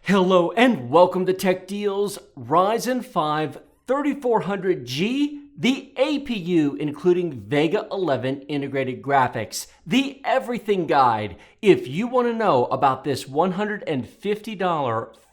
Hello and welcome to Tech Deals. Ryzen 5 3400G, the APU including VEGA 11 integrated graphics, the everything guide. If you want to know about this $150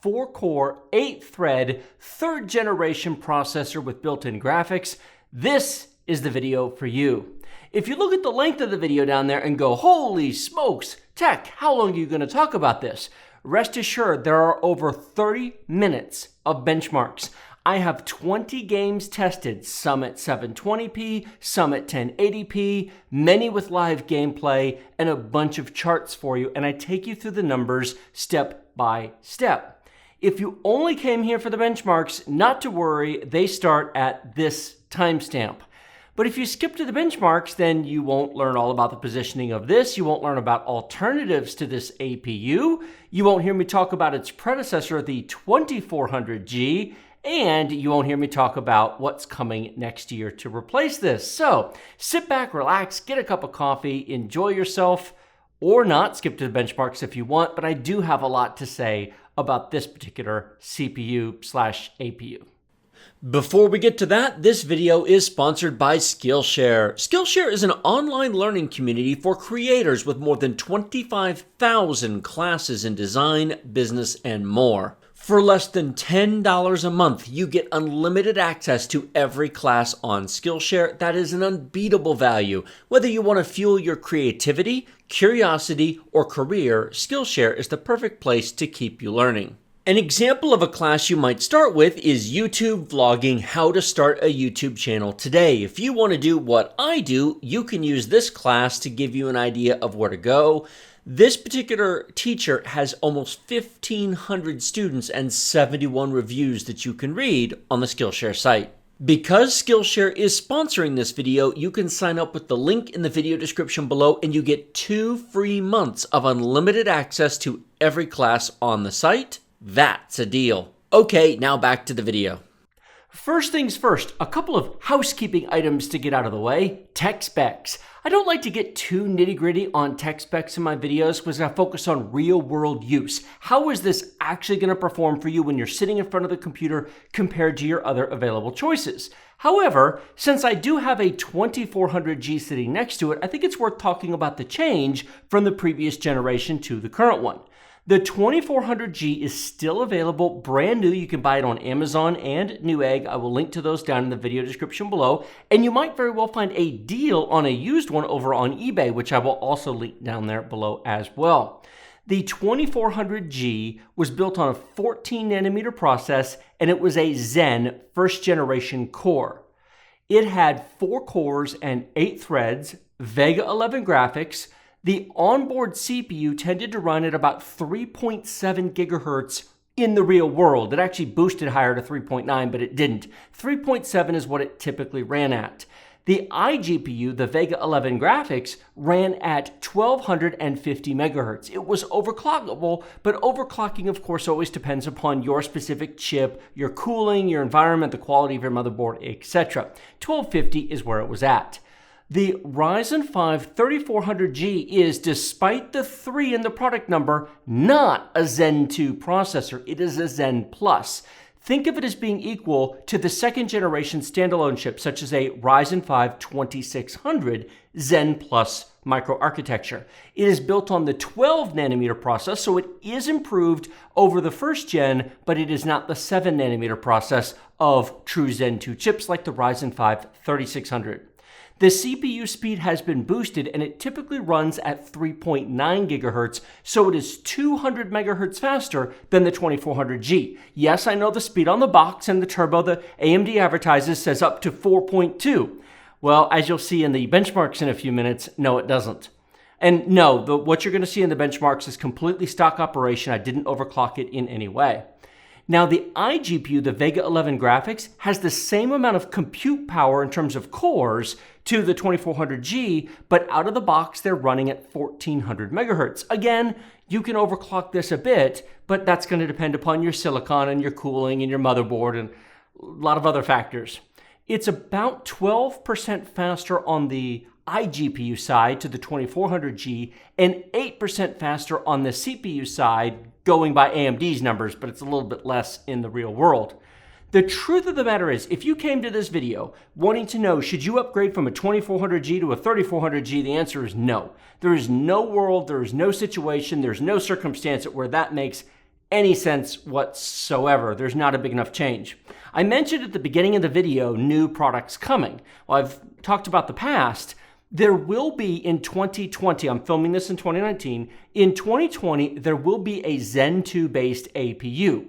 4-core, 8-thread, 3rd generation processor with built-in graphics, this is the video for you. If you look at the length of the video down there and go, holy smokes, Tech, how long are you going to talk about this? Rest assured, there are over 30 minutes of benchmarks. I have 20 games tested, some at 720p, some at 1080p, many with live gameplay, and a bunch of charts for you, and I take you through the numbers step by step. If you only came here for the benchmarks, not to worry, they start at this timestamp. But if you skip to the benchmarks, then you won't learn all about the positioning of this. You won't learn about alternatives to this APU. You won't hear me talk about its predecessor, the 2400G, and you won't hear me talk about what's coming next year to replace this. So sit back, relax, get a cup of coffee, enjoy yourself, or not, skip to the benchmarks if you want, but I do have a lot to say about this particular CPU/APU. Before we get to that, this video is sponsored by Skillshare. Skillshare is an online learning community for creators with more than 25,000 classes in design, business, and more. For less than $10 a month, you get unlimited access to every class on Skillshare. That is an unbeatable value. Whether you want to fuel your creativity, curiosity, or career, Skillshare is the perfect place to keep you learning. An example of a class you might start with is YouTube vlogging, how to start a YouTube channel today. If you want to do what I do, you can use this class to give you an idea of where to go. This particular teacher has almost 1,500 students and 71 reviews that you can read on the Skillshare site. Because Skillshare is sponsoring this video, you can sign up with the link in the video description below and you get 2 free months of unlimited access to every class on the site. That's a deal. Okay, now back to the video. First things first, a couple of housekeeping items to get out of the way. Tech specs. I don't like to get too nitty-gritty on tech specs in my videos because I focus on real-world use. How is this actually going to perform for you when you're sitting in front of the computer compared to your other available choices? However, since I do have a 2400G sitting next to it, I think it's worth talking about the change from the previous generation to the current one. The 2400G is still available, brand new. You can buy it on Amazon and Newegg. I will link to those down in the video description below. And you might very well find a deal on a used one over on eBay, which I will also link down there below as well. The 2400G was built on a 14 nanometer process, and it was a Zen first generation core. It had 4 cores and 8 threads, VEGA 11 graphics. The onboard CPU tended to run at about 3.7 gigahertz in the real world. It actually boosted higher to 3.9, but it didn't. 3.7 is what it typically ran at. The iGPU, the VEGA 11 graphics, ran at 1250 megahertz. It was overclockable, but overclocking, of course, always depends upon your specific chip, your cooling, your environment, the quality of your motherboard, etc. 1250 is where it was at. The Ryzen 5 3400G is, despite the 3 in the product number, not a Zen 2 processor. It is a Zen Plus. Think of it as being equal to the 2nd generation standalone chip, such as a Ryzen 5 2600 Zen Plus microarchitecture. It is built on the 12 nanometer process, so it is improved over the 1st gen, but it is not the 7 nanometer process of true Zen 2 chips like the Ryzen 5 3600. The CPU speed has been boosted and it typically runs at 3.9 gigahertz, so it is 200 megahertz faster than the 2400G. Yes, I know the speed on the box and the turbo the AMD advertises says up to 4.2. Well, as you'll see in the benchmarks in a few minutes, no, it doesn't. And no, what you're going to see in the benchmarks is completely stock operation. I didn't overclock it in any way. Now, the iGPU, the VEGA 11 graphics, has the same amount of compute power in terms of cores to the 2400G, but out of the box, they're running at 1400 megahertz. Again, you can overclock this a bit, but that's going to depend upon your silicon and your cooling and your motherboard and a lot of other factors. It's about 12% faster on the iGPU side to the 2400G and 8% faster on the CPU side going by AMD's numbers, but it's a little bit less in the real world. The truth of the matter is, if you came to this video wanting to know, should you upgrade from a 2400G to a 3400G, the answer is no. There is no world, there is no situation, there's no circumstance where that makes any sense whatsoever. There's not a big enough change. I mentioned at the beginning of the video new products coming. Well, I've talked about the past. There will be in 2020, I'm filming this in 2019, in 2020 there will be a Zen 2 based APU.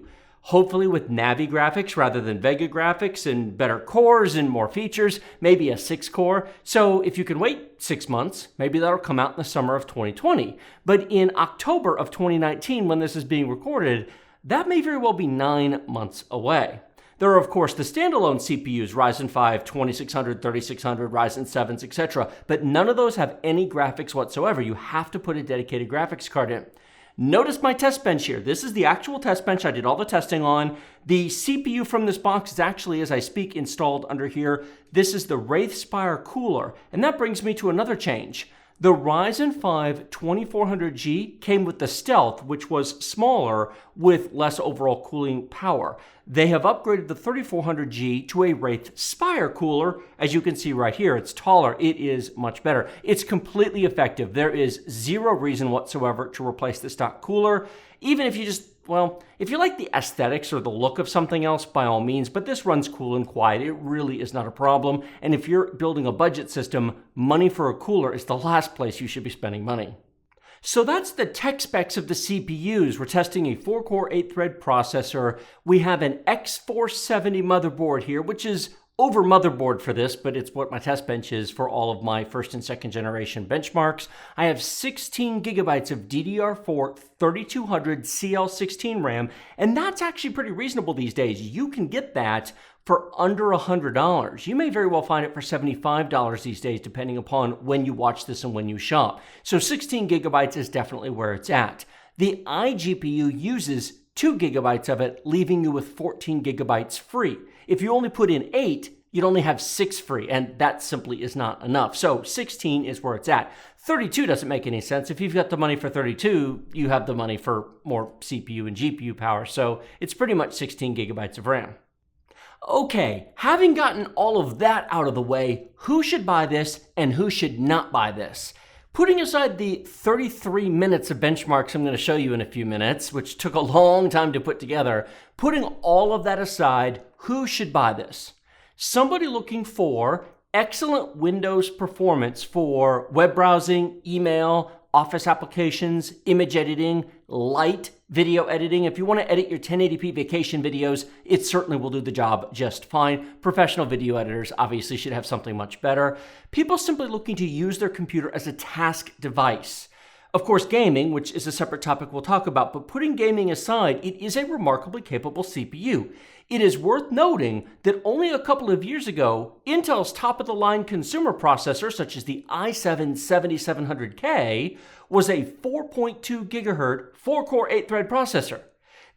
Hopefully with Navi graphics rather than VEGA graphics and better cores and more features, maybe a 6-core. So if you can wait 6 months, maybe that'll come out in the summer of 2020. But in October of 2019, when this is being recorded, that may very well be 9 months away. There are, of course, the standalone CPUs, Ryzen 5, 2600, 3600, Ryzen 7s, etc. But none of those have any graphics whatsoever. You have to put a dedicated graphics card in. Notice my test bench here. This is the actual test bench I did all the testing on. The CPU from this box is actually, as I speak, installed under here. This is the Wraithspire cooler. And that brings me to another change. The Ryzen 5 2400G came with the Stealth, which was smaller with less overall cooling power. They have upgraded the 3400G to a Wraithspire cooler. As you can see right here, it's taller. It is much better. It's completely effective. There is zero reason whatsoever to replace the stock cooler. Even if you just, well, if you like the aesthetics or the look of something else, by all means, but this runs cool and quiet. It really is not a problem. And if you're building a budget system, money for a cooler is the last place you should be spending money. So that's the tech specs of the CPUs. We're testing a 4-core 8-thread processor. We have an X470 motherboard here, which is over motherboard for this, but it's what my test bench is for all of my first and second generation benchmarks. I have 16 gigabytes of DDR4 3200 CL16 RAM, and that's actually pretty reasonable these days. You can get that for under $100. You may very well find it for $75 these days, depending upon when you watch this and when you shop. So 16 gigabytes is definitely where it's at. The iGPU uses 2 gigabytes of it, leaving you with 14 gigabytes free. If you only put in 8, you'd only have 6 free, and that simply is not enough. So 16 is where it's at. 32 doesn't make any sense. If you've got the money for 32, you have the money for more CPU and GPU power. So it's pretty much 16 gigabytes of RAM. Okay, having gotten all of that out of the way, who should buy this and who should not buy this? Putting aside the 33 minutes of benchmarks I'm going to show you in a few minutes, which took a long time to put together, putting all of that aside, who should buy this? Somebody looking for excellent Windows performance for web browsing, email, Office applications, image editing, light video editing. If you want to edit your 1080p vacation videos, it certainly will do the job just fine. Professional video editors obviously should have something much better. People simply looking to use their computer as a task device. Of course, gaming, which is a separate topic we'll talk about, but putting gaming aside, it is a remarkably capable CPU. It is worth noting that only a couple of years ago, Intel's top-of-the-line consumer processor, such as the i7 7700K, was a 4.2 gigahertz 4-core 8-thread processor.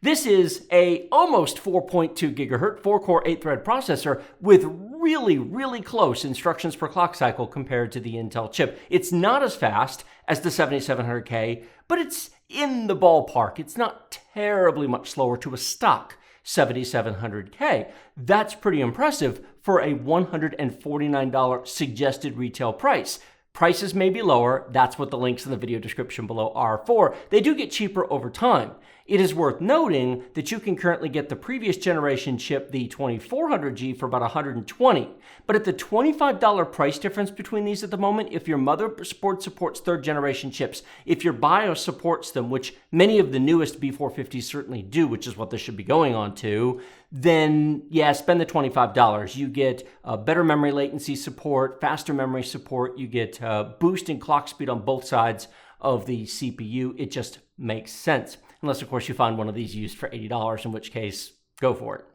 This is a almost 4.2 gigahertz 4-core 8-thread processor with really close instructions per clock cycle compared to the Intel chip. It's not as fast as the 7700K, but it's in the ballpark. It's not terribly much slower to a stock 7700K. That's pretty impressive for a $149 suggested retail price. Prices may be lower. That's what the links in the video description below are for. They do get cheaper over time. It is worth noting that you can currently get the previous generation chip, the 2400G, for about $120. But at the $25 price difference between these at the moment, if your motherboard supports third generation chips, if your BIOS supports them, which many of the newest B450s certainly do, which is what this should be going on to, then yeah, spend the $25. You get better memory latency support, faster memory support, you get boost in clock speed on both sides of the CPU. It just makes sense. Unless, of course, you find one of these used for $80, in which case, go for it.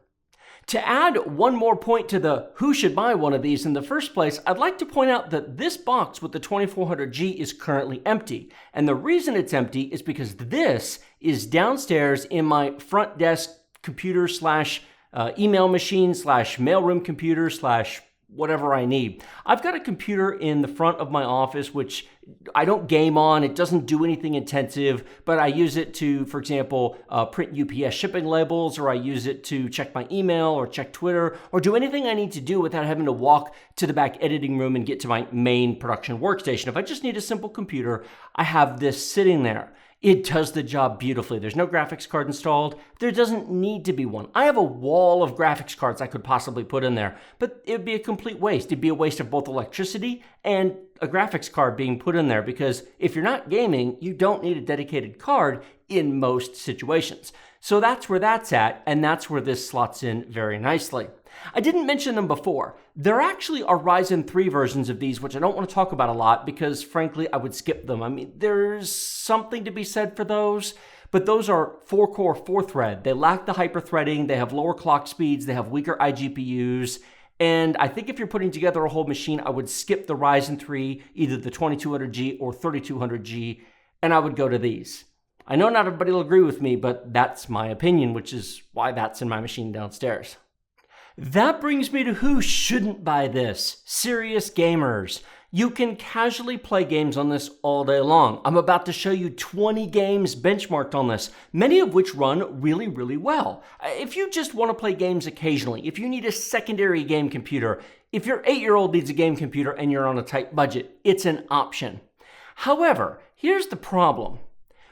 To add one more point to the who should buy one of these in the first place, I'd like to point out that this box with the 2400G is currently empty. And the reason it's empty is because this is downstairs in my front desk computer slash email machine slash mailroom computer slash whatever I need. I've got a computer in the front of my office, which I don't game on. It doesn't do anything intensive, but I use it to, for example, print UPS shipping labels, or I use it to check my email or check Twitter, or do anything I need to do without having to walk to the back editing room and get to my main production workstation. If I just need a simple computer, I have this sitting there. It does the job beautifully. There's no graphics card installed. There doesn't need to be one. I have a wall of graphics cards I could possibly put in there, but it would be a complete waste. It'd be a waste of both electricity and a graphics card being put in there, because if you're not gaming, you don't need a dedicated card in most situations. So that's where that's at, and that's where this slots in very nicely. I didn't mention them before. There actually are Ryzen 3 versions of these, which I don't want to talk about a lot because, frankly, I would skip them. I mean, there's something to be said for those, but those are 4-core, 4-thread. They lack the hyper-threading, they have lower clock speeds, they have weaker iGPUs, and I think if you're putting together a whole machine, I would skip the Ryzen 3, either the 2200G or 3200G, and I would go to these. I know not everybody will agree with me, but that's my opinion, which is why that's in my machine downstairs. That brings me to who shouldn't buy this. Serious gamers. You can casually play games on this all day long. I'm about to show you 20 games benchmarked on this, many of which run really, really well. If you just want to play games occasionally, if you need a secondary game computer, if your 8-year-old needs a game computer and you're on a tight budget, it's an option. However, here's the problem.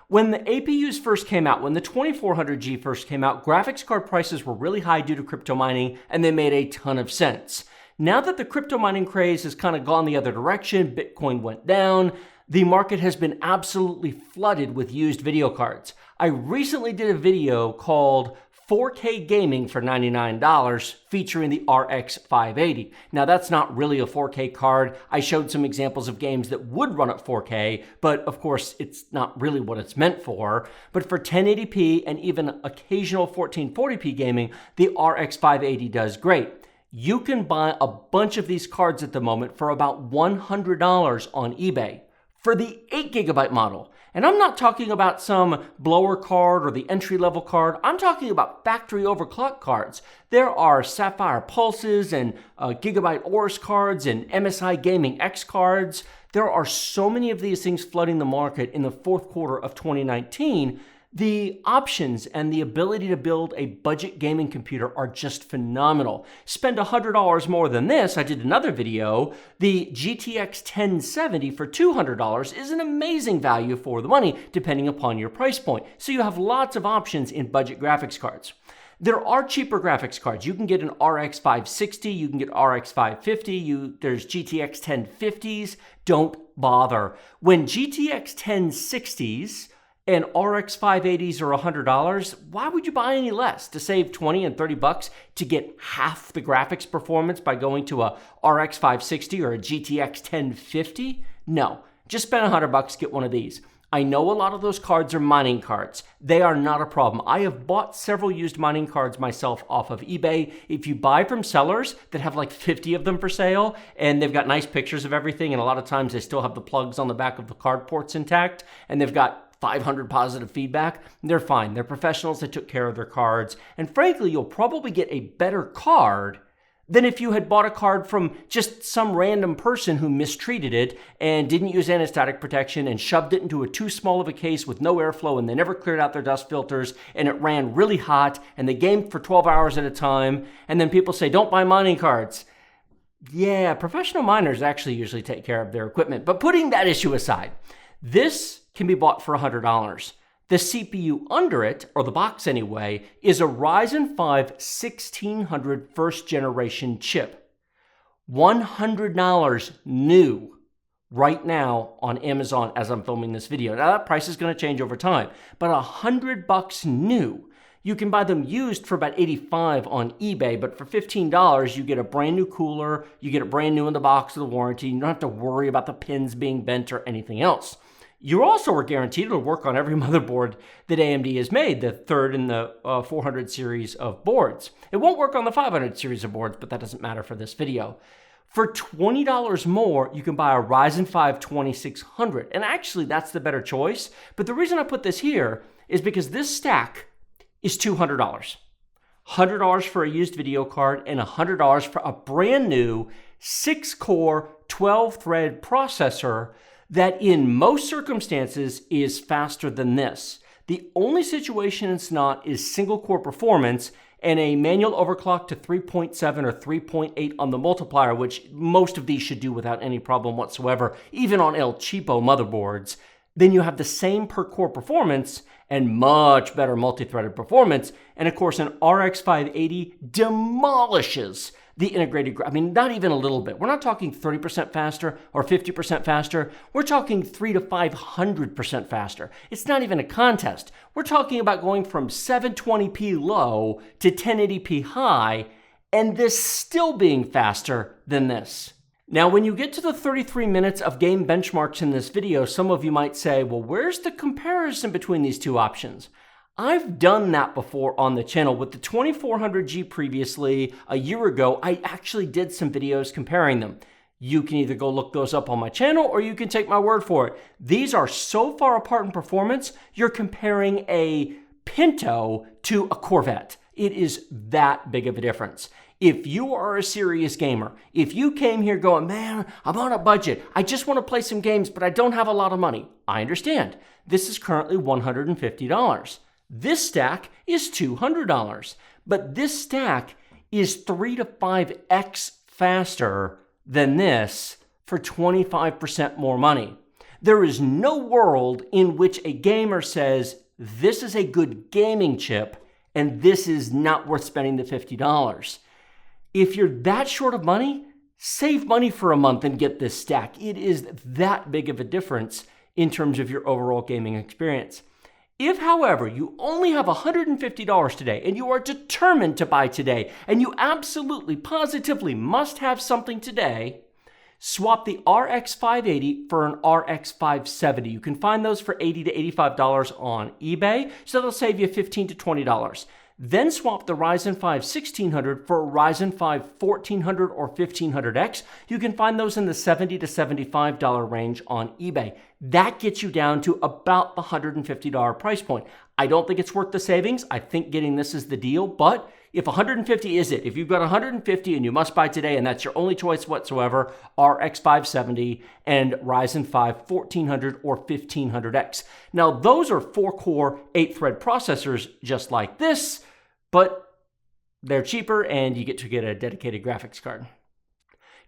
When the APUs first came out, when the 2400G first came out, graphics card prices were really high due to crypto mining, and they made a ton of sense. Now that the crypto mining craze has kind of gone the other direction, Bitcoin went down, the market has been absolutely flooded with used video cards. I recently did a video called 4K Gaming for $99 featuring the RX 580. Now that's not really a 4K card. I showed some examples of games that would run at 4K, but of course it's not really what it's meant for. But for 1080p and even occasional 1440p gaming, the RX 580 does great. You can buy a bunch of these cards at the moment for about $100 on eBay for the 8GB model. And I'm not talking about some blower card or the entry-level card. I'm talking about factory overclock cards. There are Sapphire Pulses and Gigabyte Oris cards and MSI Gaming X cards. There are so many of these things flooding the market in the fourth quarter of 2019. The options and the ability to build a budget gaming computer are just phenomenal. Spend $100 more than this. I did another video. The GTX 1070 for $200 is an amazing value for the money, depending upon your price point. So you have lots of options in budget graphics cards. There are cheaper graphics cards. You can get an RX 560, you can get RX 550, there's GTX 1050s. Don't bother. When GTX 1060s and RX 580s are $100, why would you buy any less? To save $20 and $30 to get half the graphics performance by going to a RX 560 or a GTX 1050? No, just spend $100, get one of these. I know a lot of those cards are mining cards. They are not a problem. I have bought several used mining cards myself off of eBay. If you buy from sellers that have like 50 of them for sale, and they've got nice pictures of everything, and a lot of times they still have the plugs on the back of the card ports intact, and they've got 500 positive feedback, they're fine. They're professionals that took care of their cards. And frankly, you'll probably get a better card than if you had bought a card from just some random person who mistreated it and didn't use anti-static protection and shoved it into a too small of a case with no airflow, and they never cleared out their dust filters, and it ran really hot, and they gamed for 12 hours at a time, and then people say, don't buy mining cards. Yeah, professional miners actually usually take care of their equipment. But putting that issue aside, this can be bought for $100. The CPU under it, or the box anyway, is a Ryzen 5 1600 first generation chip. $100 new right now on Amazon as I'm filming this video. Now that price is going to change over time, but $100 new. You can buy them used for about $85 on eBay, but for $15, you get a brand new cooler, you get it brand new in the box with a warranty, you don't have to worry about the pins being bent or anything else. You also are guaranteed it'll work on every motherboard that AMD has made, the 3rd and the 400 series of boards. It won't work on the 500 series of boards, but that doesn't matter for this video. For $20 more, you can buy a Ryzen 5 2600, and actually that's the better choice. But the reason I put this here is because this stack is $200. $100 for a used video card and $100 for a brand new 6-core, 12-thread processor that in most circumstances is faster than this. The only situation it's not is single-core performance and a manual overclock to 3.7 or 3.8 on the multiplier, which most of these should do without any problem whatsoever, even on El Cheapo motherboards. Then you have the same per-core performance and much better multi-threaded performance. And of course, an RX 580 demolishes the integrated, not even a little bit. We're not talking 30% faster or 50% faster. We're talking 300 to 500% faster. It's not even a contest. We're talking about going from 720p low to 1080p high, and this still being faster than this. Now, when you get to the 33 minutes of game benchmarks in this video, some of you might say, well, where's the comparison between these two options? I've done that before on the channel. With the 2400G previously, a year ago, I actually did some videos comparing them. You can either go look those up on my channel or you can take my word for it. These are so far apart in performance, you're comparing a Pinto to a Corvette. It is that big of a difference. If you are a serious gamer, if you came here going, man, I'm on a budget, I just want to play some games, but I don't have a lot of money, I understand. This is currently $150. This stack is $200, but this stack is 3 to 5x faster than this for 25% more money. There is no world in which a gamer says, this is a good gaming chip and this is not worth spending the $50. If you're that short of money, save money for a month and get this stack. It is that big of a difference in terms of your overall gaming experience. If, however, you only have $150 today and you are determined to buy today and you absolutely, positively must have something today, swap the RX 580 for an RX 570. You can find those for $80 to $85 on eBay, so that'll save you $15 to $20. Then swap the Ryzen 5 1600 for a Ryzen 5 1400 or 1500X. You can find those in the $70 to $75 range on eBay. That gets you down to about the $150 price point. I don't think it's worth the savings. I think getting this is the deal, but if 150 is it, if you've got 150 and you must buy today and that's your only choice whatsoever, RX 570 and Ryzen 5 1400 or 1500X. Now those are 4-core, 8-thread processors just like this, but they're cheaper and you get to get a dedicated graphics card.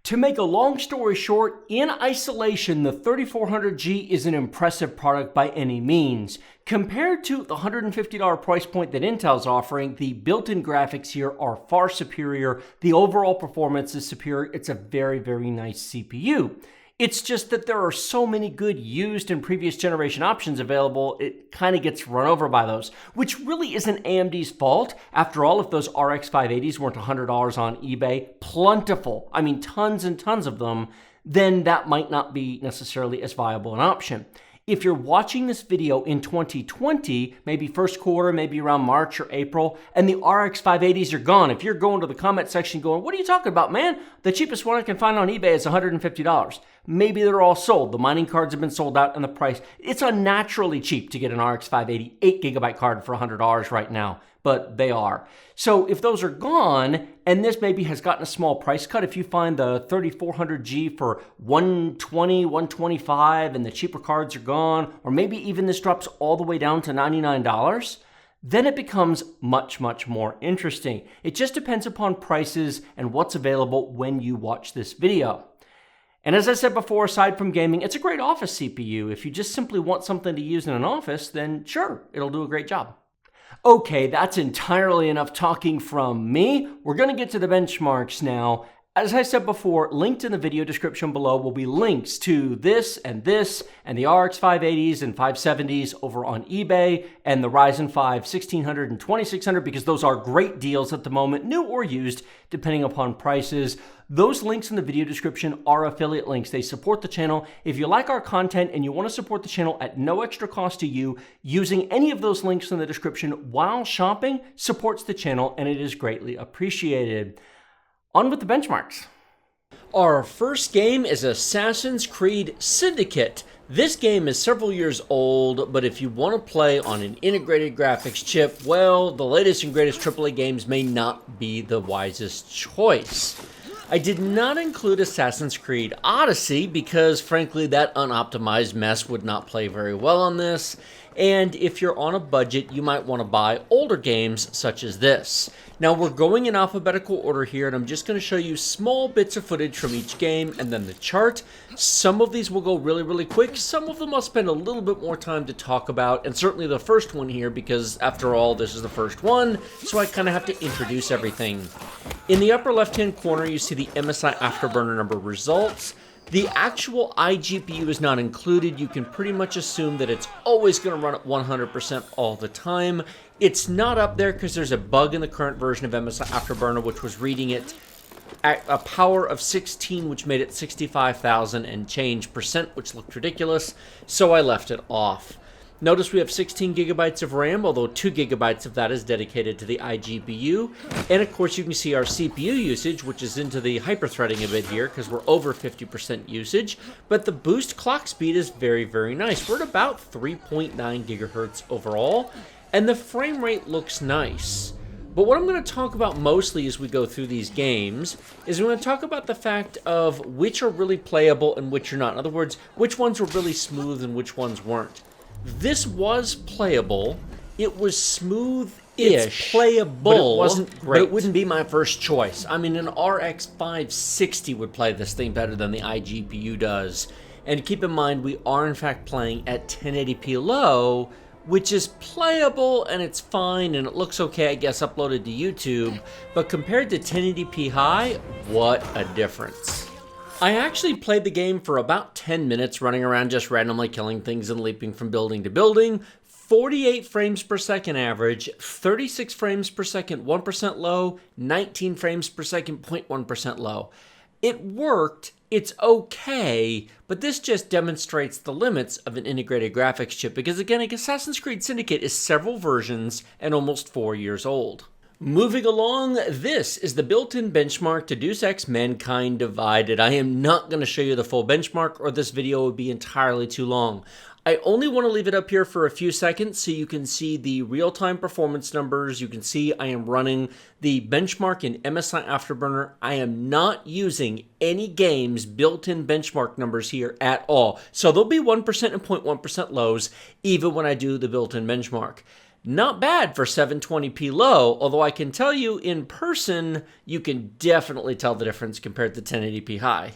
To make a long story short, in isolation, the 3400G is an impressive product by any means. Compared to the $150 price point that Intel's offering, the built-in graphics here are far superior. The overall performance is superior. It's a very, very nice CPU. It's just that there are so many good used and previous generation options available, it kind of gets run over by those, which really isn't AMD's fault. After all, if those RX 580s weren't $100 on eBay, plentiful, tons and tons of them, then that might not be necessarily as viable an option. If you're watching this video in 2020, maybe first quarter, maybe around March or April, and the RX 580s are gone, if you're going to the comment section going, what are you talking about, man? The cheapest one I can find on eBay is $150. Maybe they're all sold. The mining cards have been sold out and the price, it's unnaturally cheap to get an RX 580 8GB card for $100 right now, but they are. So if those are gone, and this maybe has gotten a small price cut, if you find the 3400G for $120, $125, and the cheaper cards are gone, or maybe even this drops all the way down to $99, then it becomes much, much more interesting. It just depends upon prices and what's available when you watch this video. And as I said before, aside from gaming, it's a great office CPU. If you just simply want something to use in an office, then sure, it'll do a great job. Okay, that's entirely enough talking from me. We're going to get to the benchmarks now. As I said before, linked in the video description below will be links to this, and the RX 580s and 570s over on eBay, and the Ryzen 5 1600 and 2600, because those are great deals at the moment, new or used, depending upon prices. Those links in the video description are affiliate links. They support the channel. If you like our content and you want to support the channel at no extra cost to you, using any of those links in the description while shopping supports the channel, and it is greatly appreciated. On with the benchmarks. Our first game is Assassin's Creed Syndicate. This game is several years old, but if you want to play on an integrated graphics chip, well, the latest and greatest AAA games may not be the wisest choice. I did not include Assassin's Creed Odyssey because, frankly, that unoptimized mess would not play very well on this. And if you're on a budget, you might want to buy older games such as this. Now, we're going in alphabetical order here, and I'm just going to show you small bits of footage from each game and then the chart. Some of these will go really, really quick. Some of them I'll spend a little bit more time to talk about, and certainly the first one here, because after all, this is the first one, so I kind of have to introduce everything. In the upper left-hand corner, you see the MSI Afterburner number results. The actual iGPU is not included. You can pretty much assume that it's always going to run at 100% all the time. It's not up there because there's a bug in the current version of MSI Afterburner, which was reading it at a power of 16, which made it 65,000 and change percent, which looked ridiculous, so I left it off. Notice we have 16 gigabytes of RAM, although 2 gigabytes of that is dedicated to the iGPU. And of course, you can see our CPU usage, which is into the hyper-threading a bit here because we're over 50% usage. But the boost clock speed is very, very nice. We're at about 3.9 gigahertz overall, and the frame rate looks nice. But what I'm going to talk about mostly as we go through these games is I'm going to talk about the fact of which are really playable and which are not. In other words, which ones were really smooth and which ones weren't. This was playable. It was smooth-ish. It's playable, but it wasn't great. But it wouldn't be my first choice. I mean, an RX 560 would play this thing better than the iGPU does. And keep in mind, we are in fact playing at 1080p low, which is playable and it's fine and it looks okay, I guess, uploaded to YouTube. But compared to 1080p high, what a difference. I actually played the game for about 10 minutes, running around just randomly killing things and leaping from building to building. 48 frames per second average, 36 frames per second 1% low, 19 frames per second 0.1% low. It worked, it's okay, but this just demonstrates the limits of an integrated graphics chip because, again, Assassin's Creed Syndicate is several versions and almost 4 years old. Moving along, this is the built-in benchmark to Deus Ex Mankind Divided. I am not going to show you the full benchmark or this video would be entirely too long. I only want to leave it up here for a few seconds so you can see the real-time performance numbers. You can see I am running the benchmark in MSI Afterburner. I am not using any game's built-in benchmark numbers here at all. So there'll be 1% and 0.1% lows even when I do the built-in benchmark. Not bad for 720p low, although I can tell you in person, you can definitely tell the difference compared to 1080p high.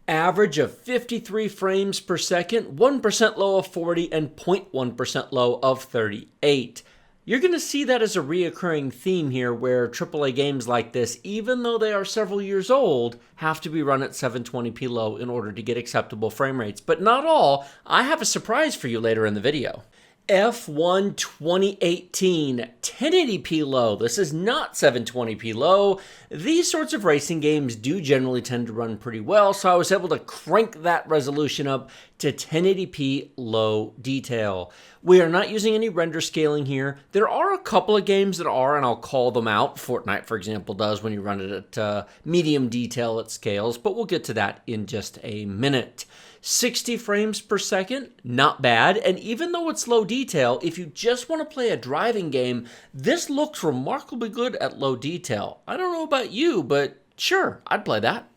Average of 53 frames per second, 1% low of 40, and 0.1% low of 38. You're going to see that as a reoccurring theme here where AAA games like this, even though they are several years old, have to be run at 720p low in order to get acceptable frame rates. But not all. I have a surprise for you later in the video. F1 2018, 1080p low. This is not 720p low. These sorts of racing games do generally tend to run pretty well, so I was able to crank that resolution up to 1080p low detail. We are not using any render scaling here. There are a couple of games that are, and I'll call them out. Fortnite, for example, does when you run it at medium detail it scales, but we'll get to that in just a minute. 60 frames per second, not bad, and even though it's low detail, if you just want to play a driving game, this looks remarkably good at low detail. I don't know about you, but sure, I'd play that.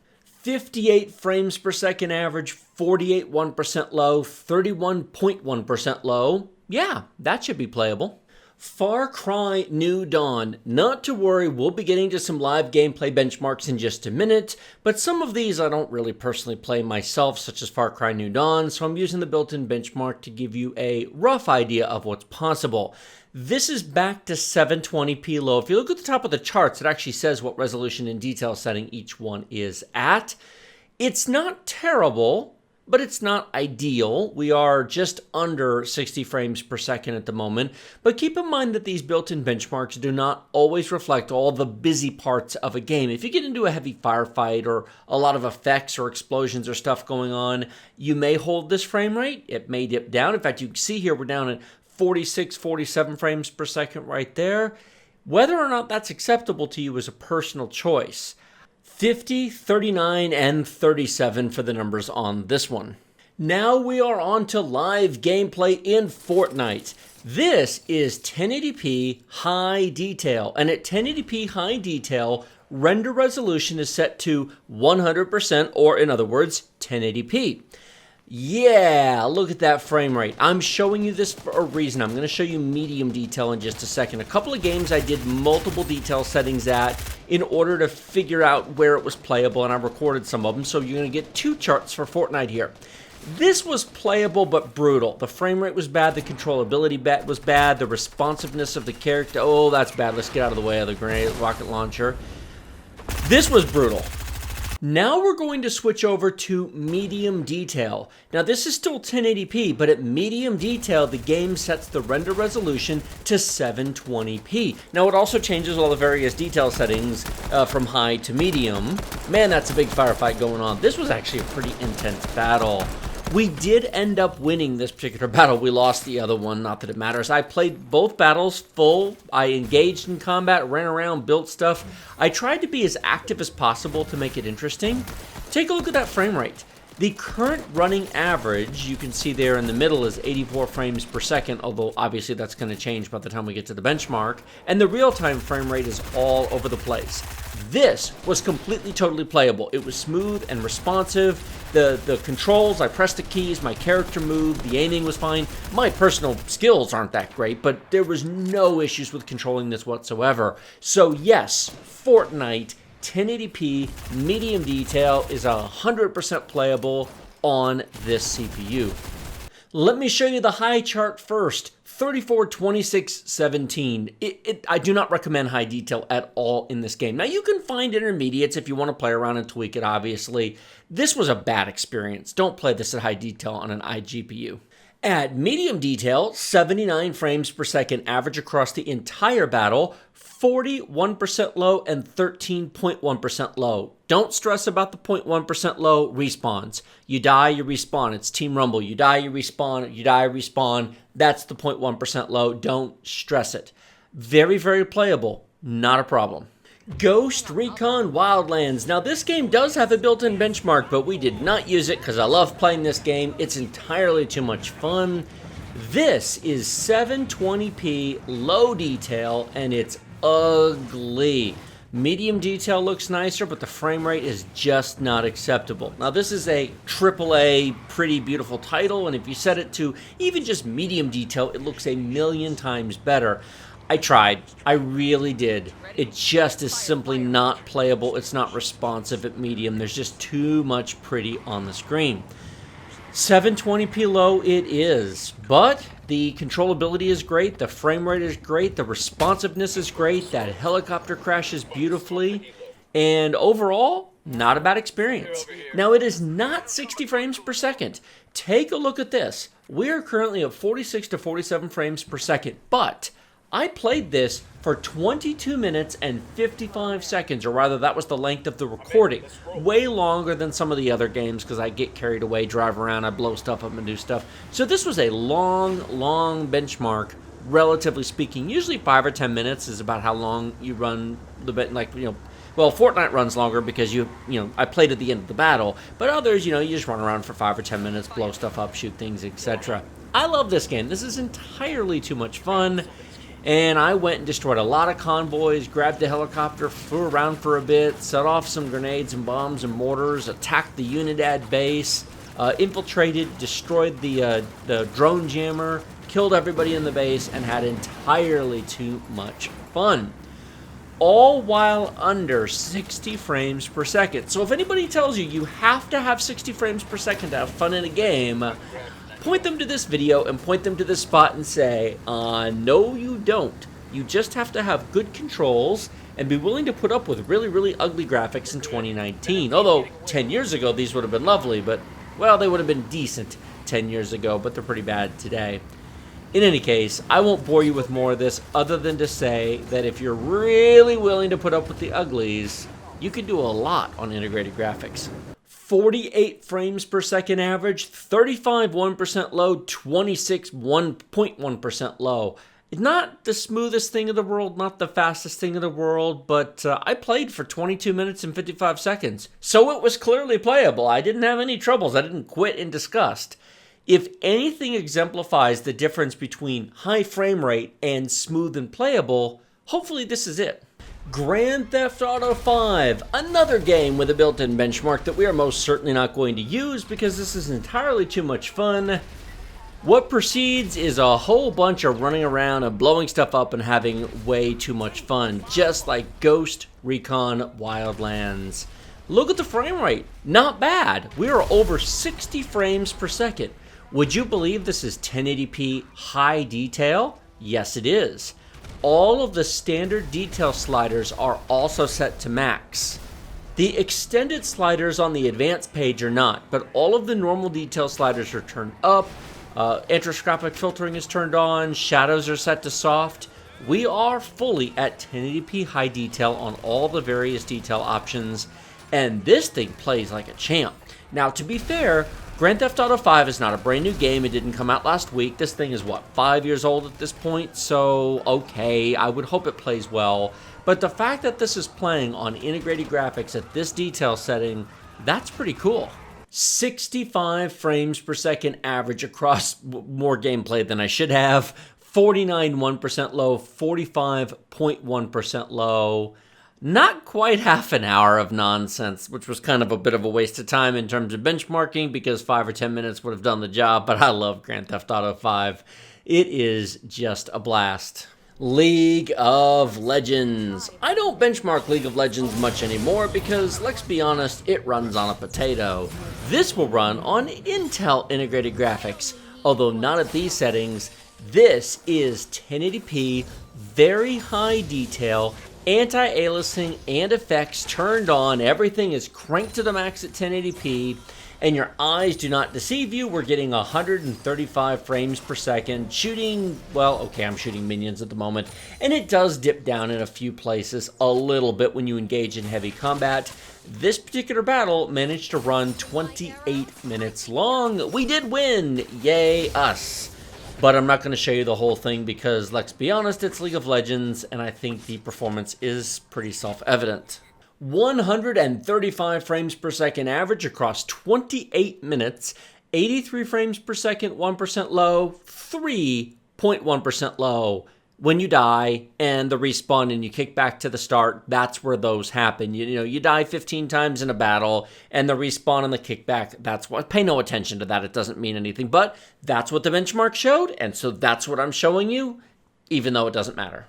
58 frames per second average, 48 1% low, 31.1% low. Yeah, that should be playable. Far Cry New Dawn. Not to worry, we'll be getting to some live gameplay benchmarks in just a minute, but some of these I don't really personally play myself, such as Far Cry New Dawn, so I'm using the built-in benchmark to give you a rough idea of what's possible. This is back to 720p low. If you look at the top of the charts, it actually says what resolution and detail setting each one is at. It's not terrible, but it's not ideal. We are just under 60 frames per second at the moment. But keep in mind that these built-in benchmarks do not always reflect all the busy parts of a game. If you get into a heavy firefight or a lot of effects or explosions or stuff going on, you may hold this frame rate. It may dip down. In fact, you can see here we're down at 46, 47 frames per second right there. Whether or not that's acceptable to you is a personal choice. 50, 39, and 37 for the numbers on this one. Now we are on to live gameplay in Fortnite. This is 1080p high detail, and at 1080p high detail, render resolution is set to 100%, or in other words, 1080p. Yeah, look at that frame rate. I'm showing you this for a reason. I'm going to show you medium detail in just a second. A couple of games I did multiple detail settings at in order to figure out where it was playable, and I recorded some of them, so you're going to get two charts for Fortnite here. This was playable but brutal. The frame rate was bad, the controllability was bad, the responsiveness of the character, oh, that's bad. Let's get out of the way of the grenade rocket launcher. This was brutal. Now we're going to switch over to medium detail. Now this is still 1080p, but at medium detail, the game sets the render resolution to 720p. Now it also changes all the various detail settings from high to medium. Man, that's a big firefight going on. This was actually a pretty intense battle. We did end up winning this particular battle. We lost the other one, not that it matters. I played both battles full. I engaged in combat, ran around, built stuff. I tried to be as active as possible to make it interesting. Take a look at that frame rate. The current running average, you can see there in the middle, is 84 frames per second, although obviously that's going to change by the time we get to the benchmark. And the real-time frame rate is all over the place. This was completely, totally playable. It was smooth and responsive. The controls, I pressed the keys, my character moved, the aiming was fine. My personal skills aren't that great, but there was no issues with controlling this whatsoever. So yes, Fortnite 1080p medium detail is 100% playable on this CPU. Let me show you the high chart first. 34, 26, 17. I do not recommend high detail at all in this game. Now, you can find intermediates if you want to play around and tweak it, obviously. This was a bad experience. Don't play this at high detail on an iGPU. At medium detail, 79 frames per second average across the entire battle, 41% low and 13.1% low. Don't stress about the 0.1% low respawns. You die, you respawn. It's Team Rumble. You die, you respawn. You die, respawn. That's the 0.1% low. Don't stress it. Very, very playable. Not a problem. Ghost Recon Wildlands. Now this game does have a built-in benchmark, but we did not use it because I love playing this game. It's entirely too much fun. This is 720p low detail and it's ugly. Medium detail looks nicer, but the frame rate is just not acceptable. Now this is a AAA pretty beautiful title, and if you set it to even just medium detail, it looks a million times better. I tried. I really did. It just is simply not playable. It's not responsive at medium. There's just too much pretty on the screen. 720p low it is, but the controllability is great, the frame rate is great, the responsiveness is great, that helicopter crashes beautifully, and overall, not a bad experience. Now, it is not 60 frames per second. Take a look at this. We are currently at 46 to 47 frames per second, but I played this for 22 minutes and 55 seconds, or rather that was the length of the recording. Way longer than some of the other games because I get carried away, drive around, I blow stuff up and do stuff. So this was a long benchmark, relatively speaking. Usually 5 or 10 minutes is about how long you run the bit, well, Fortnite runs longer because I played at the end of the battle, but others, you just run around for 5 or 10 minutes, blow stuff up, shoot things, etc. I love this game. This is entirely too much fun. And I went and destroyed a lot of convoys, grabbed the helicopter, flew around for a bit, set off some grenades and bombs and mortars, attacked the Unidad base, infiltrated, destroyed the drone jammer, killed everybody in the base, and had entirely too much fun. All while under 60 frames per second. So if anybody tells you you have to have 60 frames per second to have fun in a game, point them to this video and point them to this spot and say, no you don't. You just have to have good controls and be willing to put up with really, really ugly graphics in 2019. Although 10 years ago these would have been lovely, but, well, they would have been decent 10 years ago, but they're pretty bad today. In any case, I won't bore you with more of this other than to say that if you're really willing to put up with the uglies, you can do a lot on integrated graphics. 48 frames per second average, 35 1% low, 26 1.1% low. Not the smoothest thing in the world, not the fastest thing in the world, but I played for 22 minutes and 55 seconds. So it was clearly playable. I didn't have any troubles. I didn't quit in disgust. If anything exemplifies the difference between high frame rate and smooth and playable, hopefully this is it. Grand Theft Auto 5, another game with a built-in benchmark that we are most certainly not going to use because this is entirely too much fun. What precedes is a whole bunch of running around and blowing stuff up and having way too much fun, just like Ghost Recon Wildlands. Look at the frame rate, not bad. We are over 60 frames per second. Would you believe this is 1080p high detail? Yes, it is. All of the standard detail sliders are also set to max. The extended sliders on the advanced page are not, but all of the normal detail sliders are turned up. Anthroposcopic filtering is turned on, shadows are set to soft. We are fully at 1080p high detail on all the various detail options, and this thing plays like a champ. Now, to be fair, Grand Theft Auto 5 is not a brand new game. It didn't come out last week. This thing is, what, 5 years old at this point? So, okay, I would hope it plays well. But the fact that this is playing on integrated graphics at this detail setting, that's pretty cool. 65 frames per second average across more gameplay than I should have. 49.1% low, 45.1% low. Not quite half an hour of nonsense, which was kind of a bit of a waste of time in terms of benchmarking because 5 or 10 minutes would have done the job, but I love Grand Theft Auto 5. It is just a blast. League of Legends. I don't benchmark League of Legends much anymore because, let's be honest, it runs on a potato. This will run on Intel integrated graphics, although not at these settings. This is 1080p, very high detail, anti-aliasing and effects turned on. Everything is cranked to the max at 1080p. And your eyes do not deceive you. We're getting 135 frames per second, shooting, well, okay, I'm shooting minions at the moment, and it does dip down in a few places a little bit when you engage in heavy combat. This particular battle managed to run 28 minutes long. We did win, yay us. But I'm not going to show you the whole thing because, let's be honest, it's League of Legends, and I think the performance is pretty self-evident. 135 frames per second average across 28 minutes, 83 frames per second, 1% low, 3.1% low. When you die and the respawn and you kick back to the start, that's where those happen. You know, you die 15 times in a battle and the respawn and the kickback, that's what, pay no attention to that. It doesn't mean anything, but that's what the benchmark showed. And so that's what I'm showing you, even though it doesn't matter.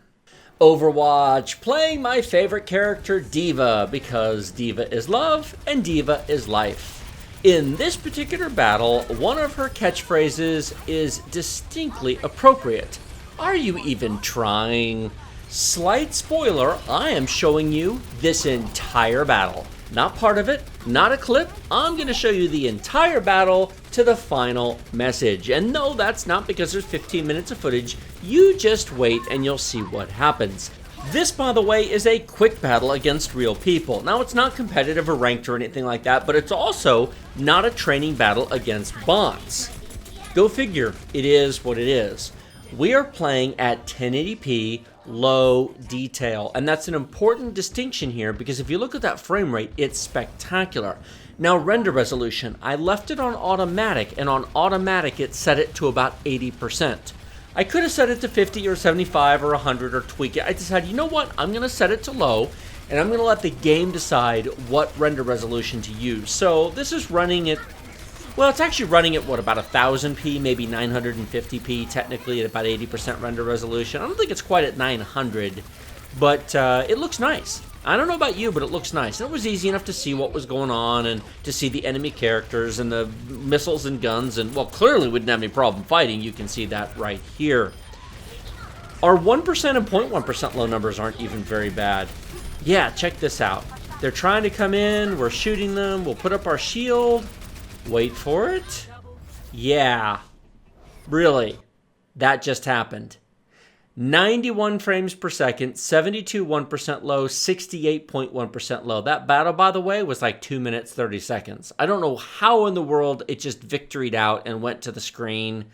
Overwatch, playing my favorite character, D.Va, because D.Va is love and D.Va is life. In this particular battle, one of her catchphrases is distinctly appropriate. Are you even trying? Slight spoiler, I am showing you this entire battle. Not part of it, not a clip. I'm going to show you the entire battle to the final message. And no, that's not because there's 15 minutes of footage. You just wait and you'll see what happens. This, by the way, is a quick battle against real people. Now, it's not competitive or ranked or anything like that, but it's also not a training battle against bots. Go figure, it is what it is. We are playing at 1080p, low detail, and that's an important distinction here because if you look at that frame rate, it's spectacular. Now, render resolution, I left it on automatic, and on automatic it set it to about 80%. I could have set it to 50 or 75 or 100 or tweak it. I decided, you know what, I'm going to set it to low, and I'm going to let the game decide what render resolution to use. So this is running at, well, it's actually running at, what, about 1000p, maybe 950p, technically at about 80% render resolution. I don't think it's quite at 900, but it looks nice. I don't know about you, but it looks nice. And it was easy enough to see what was going on and to see the enemy characters and the missiles and guns. And, well, clearly we didn't have any problem fighting. You can see that right here. Our 1% and 0.1% low numbers aren't even very bad. Yeah, check this out. They're trying to come in. We're shooting them. We'll put up our shield. Wait for it. Yeah. Really. That just happened. 91 frames per second, 72 1% low, 68.1% low. That battle, by the way, was like 2 minutes, 30 seconds. I don't know how in the world it just victoried out and went to the screen,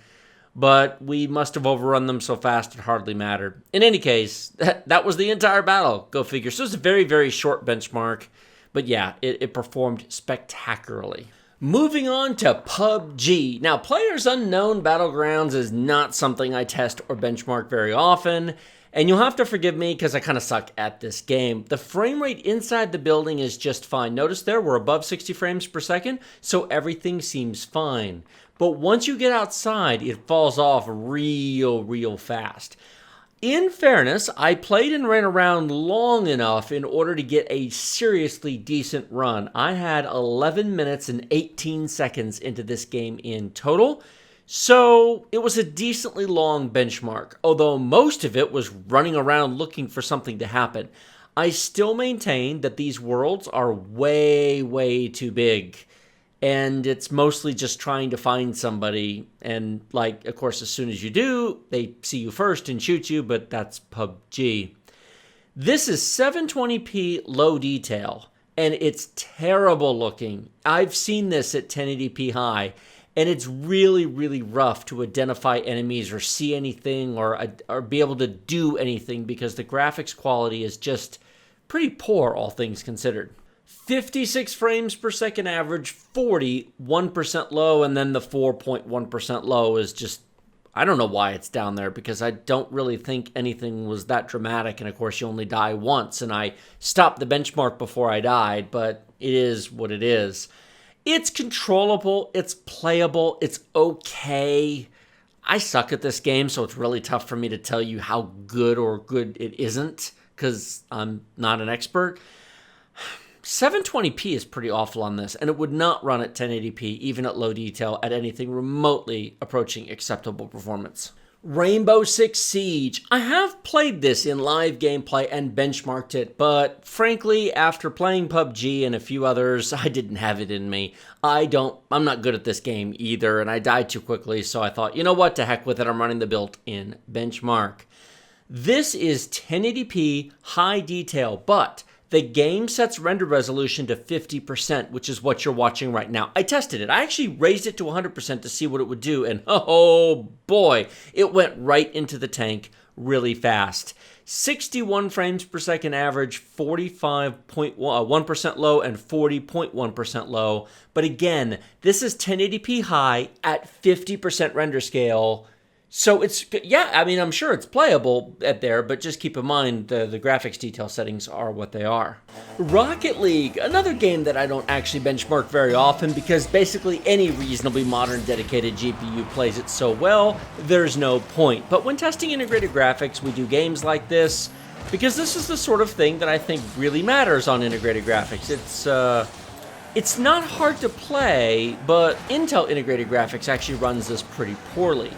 but we must have overrun them so fast it hardly mattered. In any case, that was the entire battle. Go figure. So it's a very, very short benchmark, but yeah, it performed spectacularly. Moving on to PUBG. Now, Players Unknown Battlegrounds is not something I test or benchmark very often, and you'll have to forgive me because I kind of suck at this game. The frame rate inside the building is just fine. Notice there, we're above 60 frames per second, so everything seems fine. But once you get outside, it falls off real fast. In fairness, I played and ran around long enough in order to get a seriously decent run. I had 11 minutes and 18 seconds into this game in total, so it was a decently long benchmark, although most of it was running around looking for something to happen. I still maintain that these worlds are way too big. And it's mostly just trying to find somebody. And, like, of course, as soon as you do, they see you first and shoot you, but that's PUBG. This is 720p low detail, and it's terrible looking. I've seen this at 1080p high, and it's really rough to identify enemies or see anything or be able to do anything because the graphics quality is just pretty poor, all things considered. 56 frames per second average, 40, 1% low, and then the 4.1% low is just, I don't know why it's down there because I don't really think anything was that dramatic, and of course you only die once, and I stopped the benchmark before I died, but it is what it is. It's controllable, it's playable, it's okay. I suck at this game, so it's really tough for me to tell you how good or good it isn't because I'm not an expert. 720p is pretty awful on this, and it would not run at 1080p, even at low detail, at anything remotely approaching acceptable performance. Rainbow Six Siege. I have played this in live gameplay and benchmarked it, but frankly, after playing PUBG and a few others, I didn't have it in me. I'm not good at this game either, and I died too quickly, so I thought, you know what, to heck with it, I'm running the built-in benchmark. This is 1080p high detail, but the game sets render resolution to 50%, which is what you're watching right now. I tested it. I actually raised it to 100% to see what it would do, and oh boy, it went right into the tank really fast. 61 frames per second average, 45.1% low, and 40.1% low. But again, this is 1080p high at 50% render scale. So it's, yeah, I mean, I'm sure it's playable at there, but just keep in mind the graphics detail settings are what they are. Rocket League, another game that I don't actually benchmark very often because basically any reasonably modern dedicated GPU plays it so well, there's no point. But when testing integrated graphics, we do games like this because this is the sort of thing that I think really matters on integrated graphics. It's not hard to play, but Intel integrated graphics actually runs this pretty poorly.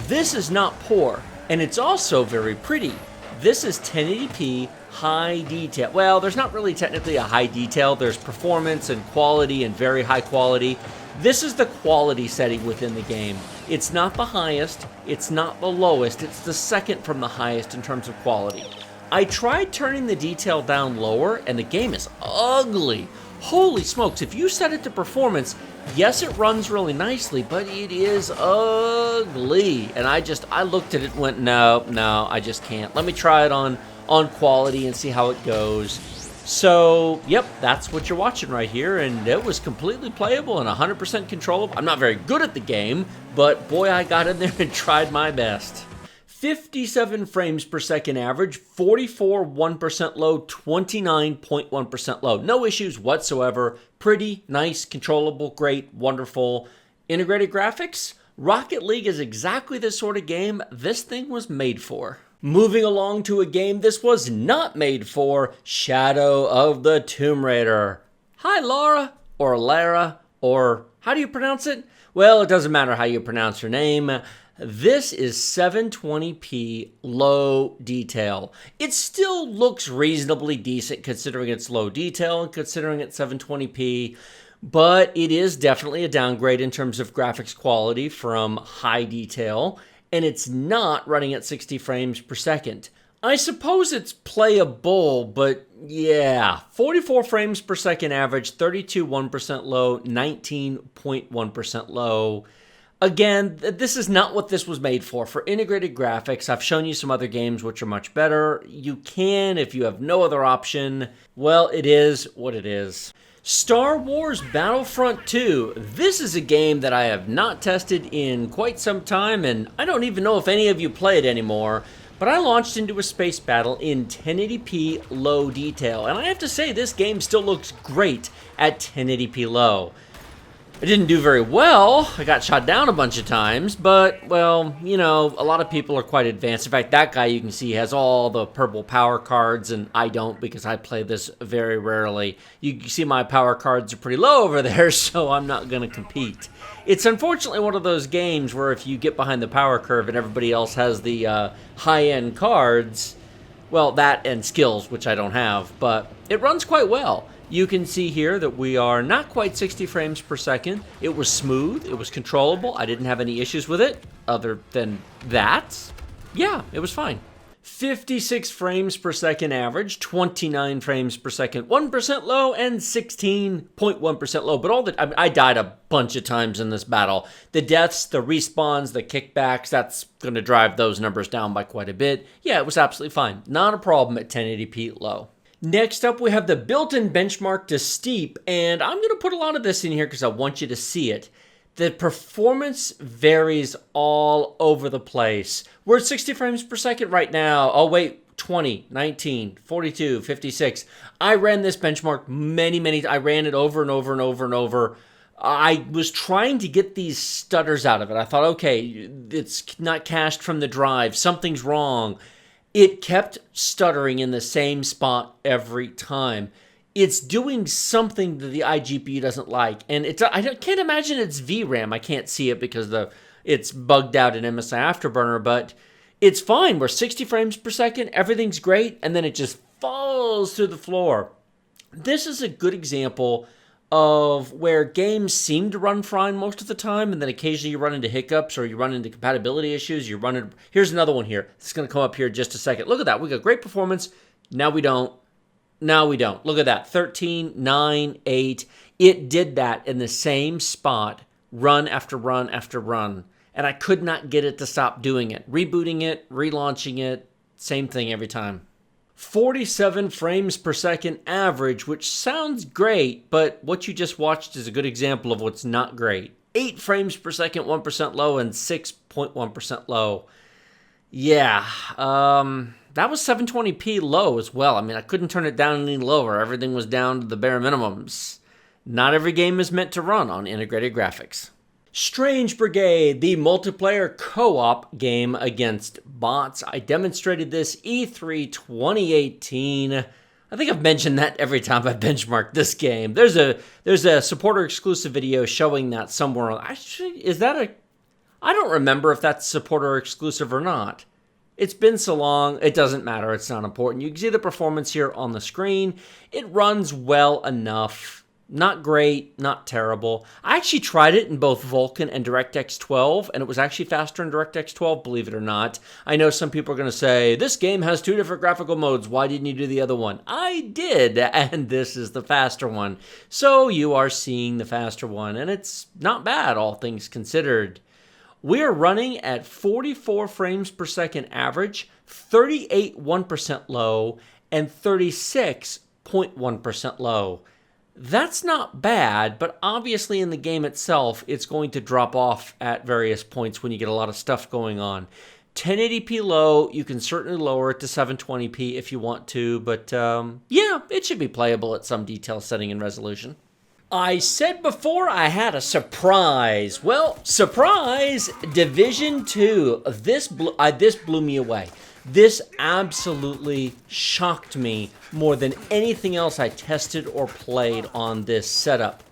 This is not poor, and it's also very pretty. This is 1080p high detail. Well, there's not really technically a high detail. There's performance and quality and very high quality. This is the quality setting within the game. It's not the highest, it's not the lowest, it's the second from the highest in terms of quality. I tried turning the detail down lower, and the game is ugly. Holy smokes, if you set it to performance, yes, it runs really nicely, but it is ugly. And I looked at it and went, no, I just can't. Let me try it on quality and see how it goes. So, yep, that's what you're watching right here, and it was completely playable and 100% controllable. I'm not very good at the game, but boy, I got in there and tried my best. 57 frames per second average, 44 1% low, 29.1% low. No issues whatsoever. Pretty, nice, controllable, great, wonderful. Integrated graphics? Rocket League is exactly the sort of game this thing was made for. Moving along to a game this was not made for, Shadow of the Tomb Raider. Hi, Laura, or Lara, or how do you pronounce it? Well, it doesn't matter how you pronounce her name. This is 720p low detail. It still looks reasonably decent considering it's low detail and considering it's 720p, but it is definitely a downgrade in terms of graphics quality from high detail, and it's not running at 60 frames per second. I suppose it's playable, but yeah, 44 frames per second average, 32 1% low, 19.1% low. Again, this is not what this was made for. For integrated graphics, I've shown you some other games which are much better. You can, if you have no other option. Well, it is what it is. Star Wars Battlefront 2. This is a game that I have not tested in quite some time, and I don't even know if any of you play it anymore. But I launched into a space battle in 1080p low detail, and I have to say this game still looks great at 1080p low. I didn't do very well. I got shot down a bunch of times, but, well, you know, a lot of people are quite advanced. In fact, that guy you can see has all the purple power cards, and I don't because I play this very rarely. You can see my power cards are pretty low over there, so I'm not going to compete. It's unfortunately one of those games where if you get behind the power curve and everybody else has the high-end cards, well, that and skills, which I don't have, but it runs quite well. You can see here that we are not quite 60 frames per second. It was smooth. It was controllable. I didn't have any issues with it other than that. Yeah, it was fine. 56 frames per second average, 29 frames per second, 1% low, and 16.1% low. But I died a bunch of times in this battle. The deaths, the respawns, the kickbacks, that's going to drive those numbers down by quite a bit. Yeah, it was absolutely fine. Not a problem at 1080p low. Next up, we have the built-in benchmark to Steep, and I'm going to put a lot of this in here because I want you to see it. The performance varies all over the place. We're at 60 frames per second right now. Oh, wait, 20, 19, 42, 56. I ran this benchmark I ran it over and over and over and over. I was trying to get these stutters out of it. I thought, okay, it's not cached from the drive. Something's wrong. It kept stuttering in the same spot every time. It's doing something that the iGPU doesn't like. And I can't imagine it's VRAM. I can't see it because it's bugged out in MSI Afterburner, but it's fine. We're 60 frames per second. Everything's great. And then it just falls through the floor. This is a good example of where games seem to run fine most of the time, and then occasionally you run into hiccups or you run into compatibility issues. Here's another one here. It's going to come up here in just a second. Look at that. We got great performance. Now we don't. Look at that. 13, 9, 8. It did that in the same spot, run after run after run, and I could not get it to stop doing it. Rebooting it, relaunching it, same thing every time. 47 frames per second average, which sounds great, but what you just watched is a good example of what's not great. 8 frames per second, 1% low, and 6.1% low. Yeah, that was 720p low as well. I mean, I couldn't turn it down any lower. Everything was down to the bare minimums. Not every game is meant to run on integrated graphics. Strange Brigade, the multiplayer co-op game against bots. I demonstrated this E3 2018. I think I've mentioned that every time I benchmarked this game. There's a supporter exclusive video showing that somewhere. Actually, I don't remember if that's supporter exclusive or not. It's been so long, it doesn't matter. It's not important. You can see the performance here on the screen. It runs well enough. Not great, not terrible. I actually tried it in both Vulkan and DirectX 12, and it was actually faster in DirectX 12, believe it or not. I know some people are going to say, this game has 2 different graphical modes. Why didn't you do the other one? I did, and this is the faster one. So you are seeing the faster one, and it's not bad, all things considered. We are running at 44 frames per second average, 38 1% low, and 36.1% low. That's not bad, but obviously in the game itself, it's going to drop off at various points when you get a lot of stuff going on. 1080p low, you can certainly lower it to 720p if you want to, but yeah, it should be playable at some detail setting and resolution. I said before I had a surprise. Well, surprise, Division 2. This blew me away. This absolutely shocked me more than anything else I tested or played on this setup.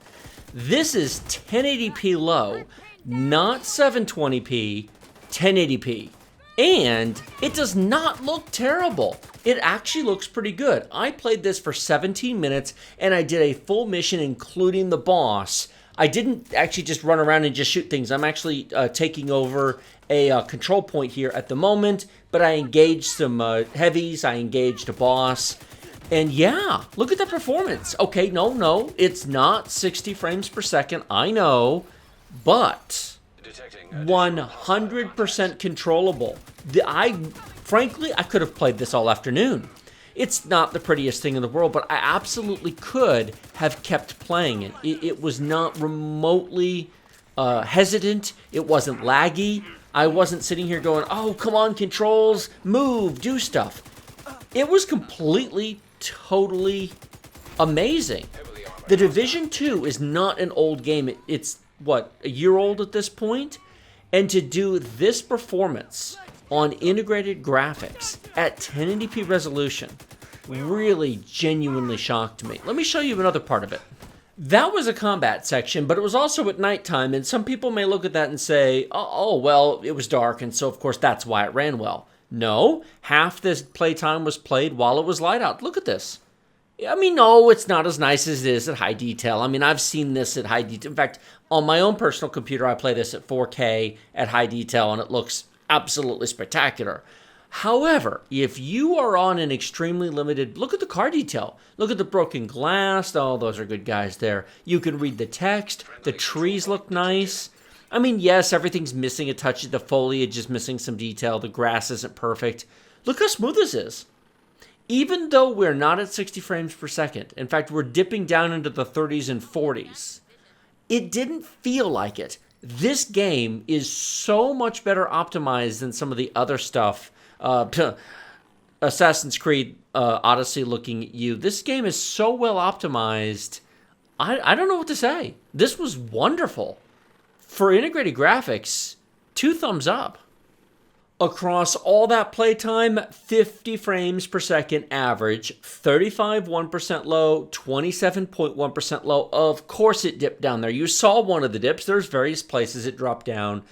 This is 1080p low, not 720p, 1080p. And it does not look terrible. It actually looks pretty good. I played this for 17 minutes and I did a full mission including the boss. I didn't actually just run around and just shoot things. I'm actually taking over a control point here at the moment, but I engaged some heavies, I engaged a boss, and yeah, look at the performance. Okay, no, it's not 60 frames per second, I know, but 100% controllable. Frankly, I could have played this all afternoon. It's not the prettiest thing in the world, but I absolutely could have kept playing it. It was not remotely hesitant. It wasn't laggy. I wasn't sitting here going, oh, come on, controls, move, do stuff. It was completely, totally amazing. The Division 2 is not an old game. It's, what, a year old at this point? And to do this performance on integrated graphics at 1080p resolution really genuinely shocked me. Let me show you another part of it. That was a combat section, but it was also at nighttime, and some people may look at that and say, oh, well, it was dark, and so of course that's why it ran well. No, half this playtime was played while it was light out. Look at this. I mean, no, it's not as nice as it is at high detail. I mean, I've seen this at high detail. In fact, on my own personal computer, I play this at 4K at high detail, and it looks absolutely spectacular. However, if you are on an extremely limited, look at the car detail. Look at the broken glass. Oh, those are good guys there. You can read the text. The trees look nice. I mean, yes, everything's missing a touch. The foliage is missing some detail. The grass isn't perfect. Look how smooth this is. Even though we're not at 60 frames per second, in fact, we're dipping down into the 30s and 40s, it didn't feel like it. This game is so much better optimized than some of the other stuff. Assassin's Creed Odyssey looking at you. This game is so well optimized. I don't know what to say. This was wonderful. For integrated graphics, 2 thumbs up. Across all that playtime, 50 frames per second average, 35.1% low, 27.1% low. Of course it dipped down there. You saw one of the dips. There's various places it dropped down.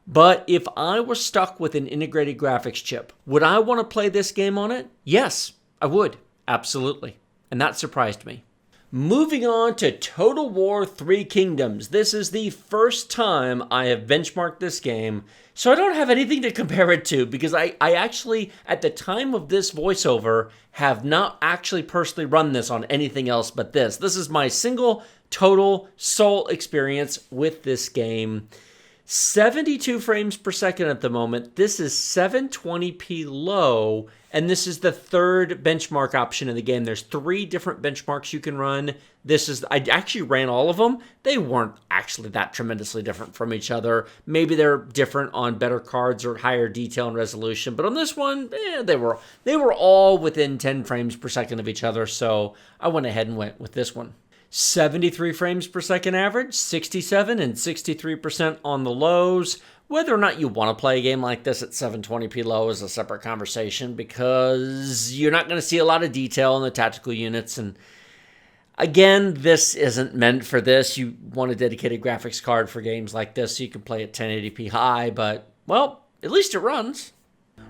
But if I was stuck with an integrated graphics chip, would I want to play this game on it? Yes, I would. Absolutely. And that surprised me. Moving on to Total War 3 Kingdoms. This is the first time I have benchmarked this game, so I don't have anything to compare it to because I actually, at the time of this voiceover, have not actually personally run this on anything else but this. This is my single, total, sole experience with this game. 72 frames per second at the moment. This is 720p low, and this is the third benchmark option in the game. There's 3 different benchmarks you can run. I actually ran all of them. They weren't actually that tremendously different from each other. Maybe they're different on better cards or higher detail and resolution, but on this one, they were all within 10 frames per second of each other, so I went ahead and went with this one. 73 frames per second average, 67 and 63% on the lows. Whether or not you want to play a game like this at 720p low is a separate conversation because you're not going to see a lot of detail in the tactical units. And again, this isn't meant for this. You want a dedicated graphics card for games like this so you can play at 1080p high, but, well, at least it runs.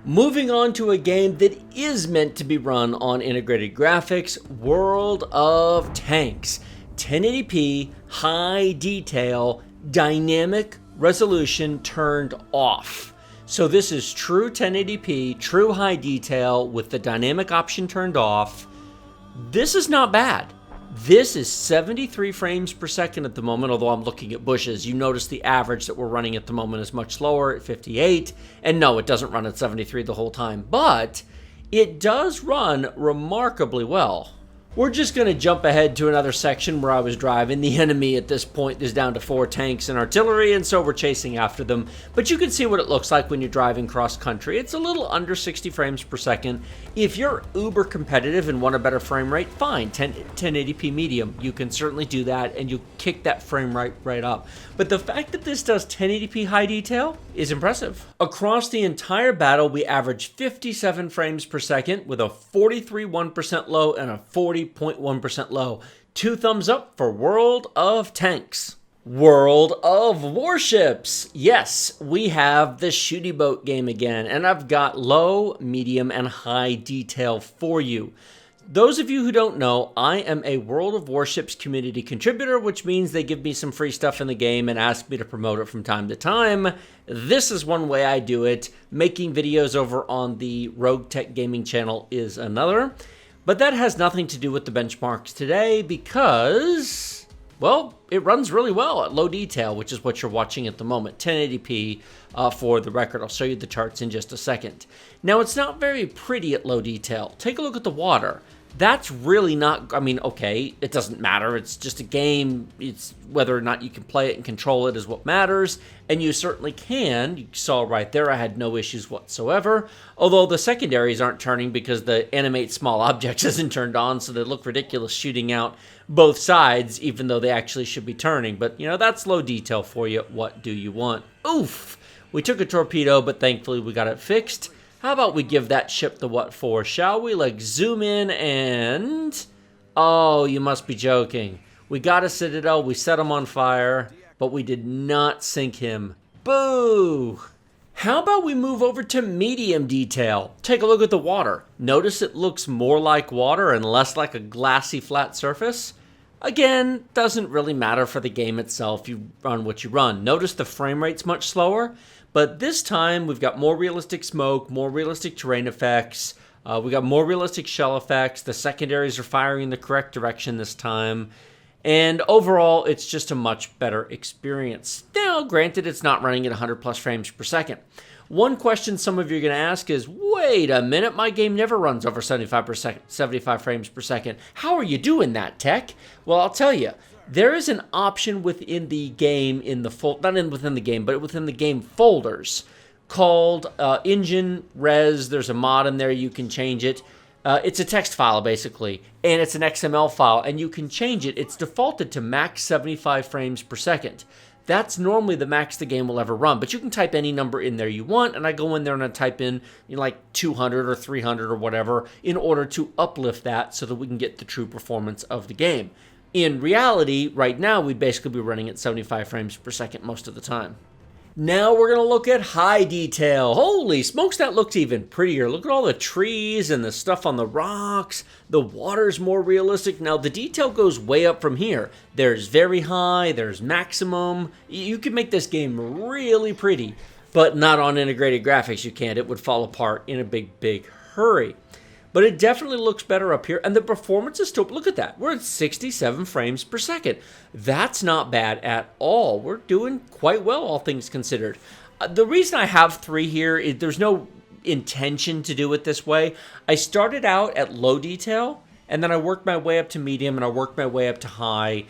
Moving on to a game that is meant to be run on integrated graphics, World of Tanks. 1080p, high detail, dynamic resolution turned off. So this is true 1080p, true high detail with the dynamic option turned off. This is not bad. This is 73 frames per second at the moment, although I'm looking at bushes. You notice the average that we're running at the moment is much lower at 58. And no, it doesn't run at 73 the whole time, but it does run remarkably well. We're just going to jump ahead to another section where I was driving. The enemy at this point is down to 4 tanks and artillery, and so we're chasing after them. But you can see what it looks like when you're driving cross country. It's a little under 60 frames per second. If you're uber competitive and want a better frame rate, fine, 1080p medium. You can certainly do that, and you kick that frame rate right up. But the fact that this does 1080p high detail is impressive. Across the entire battle, we average 57 frames per second with a 43.1% low and a 40.1% low. 2 thumbs up for World of Tanks. World of Warships. Yes, we have the shooty boat game again, and I've got low, medium, and high detail for you. Those of you who don't know, I am a World of Warships community contributor, which means they give me some free stuff in the game and ask me to promote it from time to time. This is one way I do it. Making videos over on the Rogue Tech Gaming channel is another. But that has nothing to do with the benchmarks today because Well, it runs really well at low detail, which is what you're watching at the moment. 1080p for the record. I'll show you the charts in just a second. Now, it's not very pretty at low detail. Take a look at the water. That's really not, I mean, okay, it doesn't matter. It's just a game. It's whether or not you can play it and control it is what matters. And you certainly can. You saw right there, I had no issues whatsoever. Although the secondaries aren't turning because the animate small objects isn't turned on, so they look ridiculous shooting out both sides, even though they actually should be turning. But, you know, that's low detail for you. What do you want? Oof! We took a torpedo, but thankfully we got it fixed. How about we give that ship the what for, shall we? Like, zoom in and... Oh, you must be joking. We got a Citadel, we set him on fire, but we did not sink him. Boo! How about we move over to medium detail? Take a look at the water. Notice it looks more like water and less like a glassy flat surface? Again, doesn't really matter for the game itself. You run what you run. Notice the frame rate's much slower. But this time, we've got more realistic smoke, more realistic terrain effects. We got more realistic shell effects. The secondaries are firing in the correct direction this time. And overall, it's just a much better experience. Now, granted, it's not running at 100 plus frames per second. One question some of you are going to ask is, wait a minute, my game never runs over 75 frames per second. How are you doing that, Tech? Well, I'll tell you. There is an option within the game within the game, but within the game folders called Engine Res. There's a mod in there. You can change it. It's a text file, basically, and it's an XML file, and you can change it. It's defaulted to max 75 frames per second. That's normally the max the game will ever run, but you can type any number in there you want, and I go in there and I type in, like 200 or 300 or whatever in order to uplift that so that we can get the true performance of the game. In reality, right now, we'd basically be running at 75 frames per second most of the time. Now we're going to look at high detail. Holy smokes, that looks even prettier. Look at all the trees and the stuff on the rocks. The water's more realistic. Now, the detail goes way up from here. There's very high, there's maximum. You can make this game really pretty, but not on integrated graphics. You can't. It would fall apart in a big hurry. But it definitely looks better up here, and the performance is still, look at that, we're at 67 frames per second. That's not bad at all. We're doing quite well, all things considered. The reason I have 3 here is there's no intention to do it this way. I started out at low detail, and then I worked my way up to medium, and I worked my way up to high.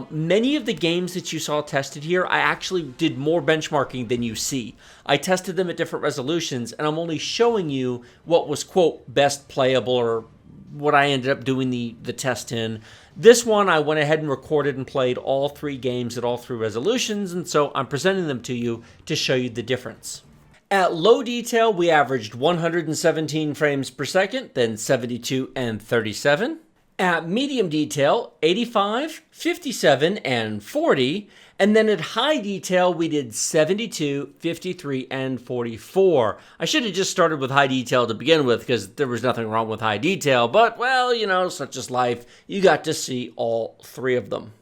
Many of the games that you saw tested here, I actually did more benchmarking than you see. I tested them at different resolutions, and I'm only showing you what was, quote, best playable, or what I ended up doing the test in. This one, I went ahead and recorded and played all 3 games at all 3 resolutions, and so I'm presenting them to you to show you the difference. At low detail, we averaged 117 frames per second, then 72 and 37. At medium detail, 85, 57, and 40. And then at high detail, we did 72, 53, and 44. I should have just started with high detail to begin with because there was nothing wrong with high detail. But, well, you know, such is life. You got to see all 3 of them.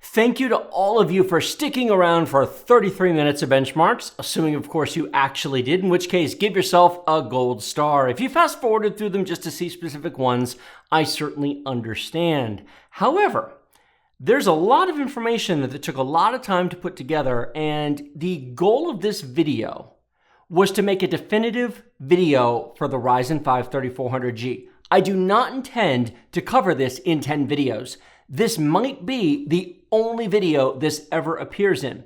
Thank you to all of you for sticking around for 33 minutes of benchmarks, assuming, of course, you actually did, in which case, give yourself a gold star. If you fast forwarded through them just to see specific ones, I certainly understand. However, there's a lot of information that took a lot of time to put together, and the goal of this video was to make a definitive video for the Ryzen 5 3400G. I do not intend to cover this in 10 videos. This might be the only video this ever appears in.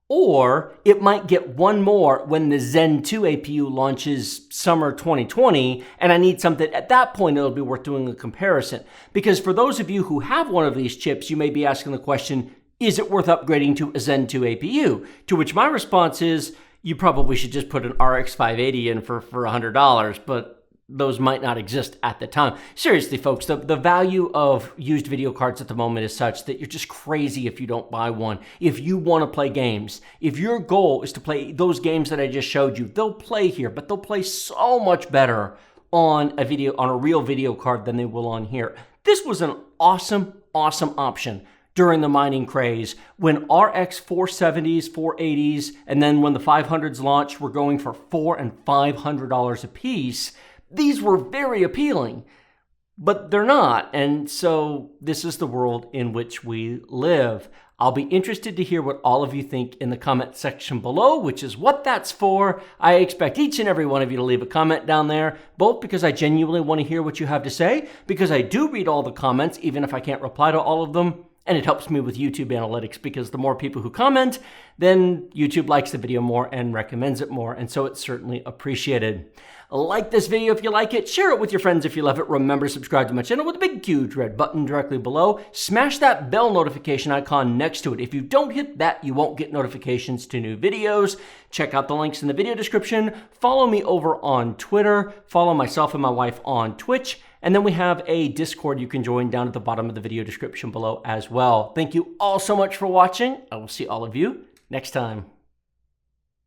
Or it might get one more when the Zen 2 APU launches summer 2020, and I need something at that point it'll be worth doing a comparison. Because for those of you who have one of these chips, you may be asking the question, is it worth upgrading to a Zen 2 APU? To which my response is, you probably should just put an RX 580 in for $100, but those might not exist at the time. Seriously, folks, the value of used video cards at the moment is such that you're just crazy if you don't buy one. If you want to play games, if your goal is to play those games that I just showed you, they'll play here, but they'll play so much better on a real video card than they will on here. This was an awesome option during the mining craze when RX 470s, 480s, and then when the 500s launched, were going for $400 and $500 a piece. These were very appealing. but they're not. And so this is the world in which we live. I'll be interested to hear what all of you think in the comment section below, which is what that's for. I expect each and every one of you to leave a comment down there, both because I genuinely want to hear what you have to say, because I do read all the comments, even if I can't reply to all of them, and it helps me with YouTube analytics, because the more people who comment, then YouTube likes the video more and recommends it more, and so it's certainly appreciated. Like this video if you like it, share it with your friends if you love it. Remember, subscribe to my channel with the big huge red button directly below. Smash that bell notification icon next to it. If you don't hit that, you won't get notifications to new videos. Check out the links in the video description. Follow me over on Twitter. Follow myself and my wife on Twitch. And then we have a Discord you can join down at the bottom of the video description below as well. Thank you all so much for watching. I will see all of you next time.